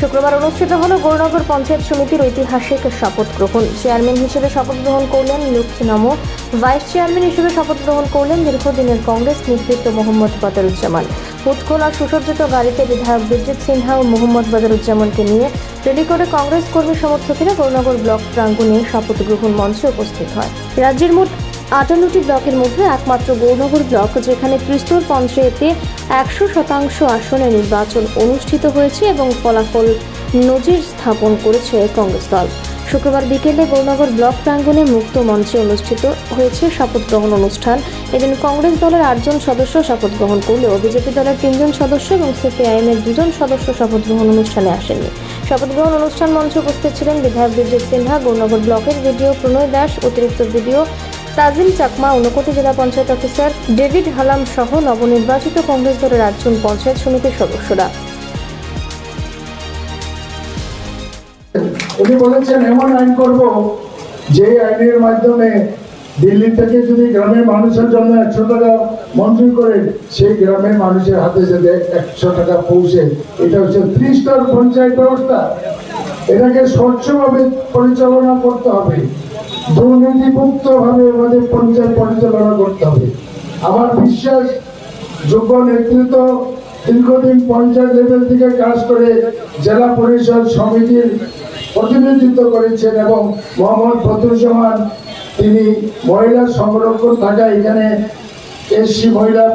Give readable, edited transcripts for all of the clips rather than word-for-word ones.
শুক্রবার অনুষ্ঠিত হল গৌরনগর পঞ্চায়েত সমিতির ঐতিহাসিক শপথ গ্রহণ। চেয়ারম্যান হিসেবে শপথ গ্রহণ করলেন লক্ষ্মীনম, ভাইস চেয়ারম্যান হিসেবে শপথ গ্রহণ করলেন দীর্ঘদিনের কংগ্রেস নেতৃত্ব মোহাম্মদ বদরুজ্জামান। উৎখোলা সুসজ্জিত গাড়িতে বিধায়ক বিরজিৎ সিনহা ও মোহাম্মদ বদরুজ্জামানকে নিয়ে রেলি করে কংগ্রেস কর্মী সমর্থকেরা গৌরনগর ব্লক প্রাঙ্গণে শপথ গ্রহণ মঞ্চে উপস্থিত হয়। রাজ্যের মোট 58টি ব্লকের মধ্যে একমাত্র গৌরনগর ব্লক যেখানে ত্রিস্তর পঞ্চায়েতে 100% আসনে নির্বাচন অনুষ্ঠিত হয়েছে এবং ফলাফল নজির স্থাপন করেছে কংগ্রেস দল। শুক্রবার বিকেলে গৌরনগর ব্লক প্রাঙ্গণে মুক্ত মঞ্চে অনুষ্ঠিত হয়েছে শপথ গ্রহণ অনুষ্ঠান। এদিন কংগ্রেস দলের 8 জন সদস্য শপথ গ্রহণ করলেও বিজেপি দলের 3 জন সদস্য এবং সিপিআইএম এর 2 জন সদস্য শপথ গ্রহণ অনুষ্ঠানে আসেননি। শপথ গ্রহণ অনুষ্ঠান মঞ্চে উপস্থিত ছিলেন বিধায়ক বিরজিৎ সিনহা, গৌরনগর ব্লকের ভিডিও প্রণয় দাস, অতিরিক্ত ভিডিও তাজিম চাকমা, ঊনকোটি জেলা পঞ্চায়েত অফিসার ডেভিড হালাম সহ নবনির্বাচিত কংগ্রেস দলের 8 জন পঞ্চায়েত সমিতির সদস্যরা। উনি বলেছেন এমন আইন করব যে আইনের মাধ্যমে দিল্লি থেকে যদি গ্রামের মানুষের জন্য 100 টাকা মঞ্জুর করে সেই গ্রামের মানুষের হাতে যাতে 100 টাকা পৌঁছে। এটা হচ্ছে ত্রিস্তর পঞ্চায়েত ব্যবস্থা। এটাকে স্বচ্ছভাবে পরিচালনা করতে হবে, দুর্নীতিমুক্ত ভাবে আমাদের পঞ্চায়েত পরিচালনা করতে হবে। আমার বিশ্বাস যোগ্য নেতৃত্ব দীর্ঘদিন পঞ্চায়েত লেভেল থেকে কাজ করে জেলা পরিষদ সমিতির প্রতিনিধিত্ব করেছেন এবং মোহাম্মদ বদরুজ্জামান তিনি মহিলা সংরক্ষণ থাকা এখানে এসসি মহিলা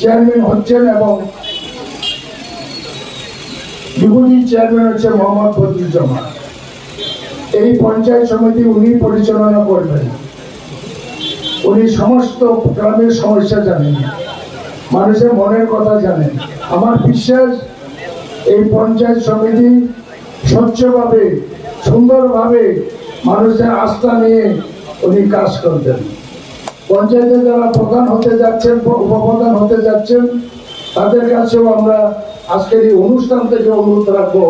চেয়ারম্যান হচ্ছেন এবং ডেপুটি চেয়ারম্যান হচ্ছে মোহাম্মদ বদরুজ্জামান। এই পঞ্চায়েত সমিতি উনি পরিচালনা করবেন। উনি সমস্ত গ্রামের সমস্যা জানেন, মানুষের মনের কথা জানেন। আমার বিশ্বাস এই পঞ্চায়েত সমিতি স্বচ্ছভাবে সুন্দরভাবে মানুষের আস্থা নিয়ে উনি কাজ করবেন। পঞ্চায়েতে যারা প্রধান হতে যাচ্ছেন, উপপ্রধান হতে যাচ্ছেন, তাদের কাছেও আমরা আজকের এই অনুষ্ঠান থেকে অনুরোধ রাখবো,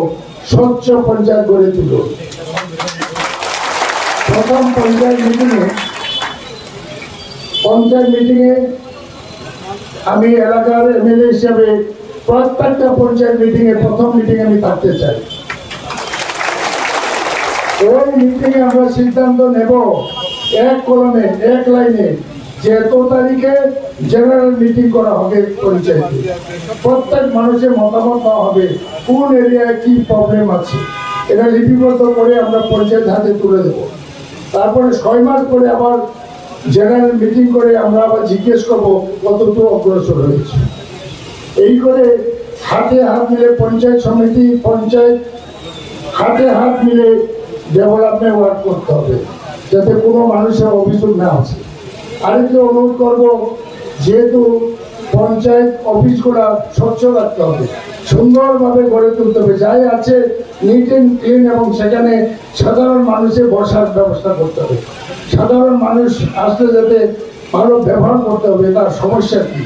স্বচ্ছ পঞ্চায়েত গড়ে তুলুন। প্রথম পঞ্চায়েত মিটিংয়ে আমি এলাকার এমএলএ হিসেবে প্রত্যেকটা পঞ্চায়েত মিটিংয়ে প্রথম মিটিংয়ে আমি থাকতে চাই। ওই মিটিংয়ে আমরা সিদ্ধান্ত নেব এক কলমে এক লাইনে যে এত তারিখে জেনারেল মিটিং করা হবে পঞ্চায়েতে। প্রত্যেক মানুষের মতামত দেওয়া হবে কোন এরিয়ায় কি প্রবলেম আছে, এটা লিপিবদ্ধ করে আমরা পঞ্চায়েত হাতে তুলে দেবো। তারপরে 6 মাস পরে আবার জেনারেল মিটিং করে আমরা আবার জিজ্ঞেস করবো কতটুকু অগ্রসর হয়েছে। এই করে হাতে হাত মিলে পঞ্চায়েত সমিতি পঞ্চায়েত হাতে হাত মিলে ডেভেলপমেন্ট ওয়ার্ক করতে হবে যাতে কোনো মানুষের অভিযোগ না আসে। আরেকটা অনুরোধ করবো, যেহেতু পঞ্চায়েত অফিসগুলো স্বচ্ছ রাখতে হবে, সুন্দরভাবে গড়ে তুলতে হবে, যাই আছে নিট অ্যান্ড ক্লিন এবং সেখানে সাধারণ মানুষের বসার ব্যবস্থা করতে হবে। সাধারণ মানুষ আসলে যাতে ভালো ব্যবহার করতে হবে, তার সমস্যা কি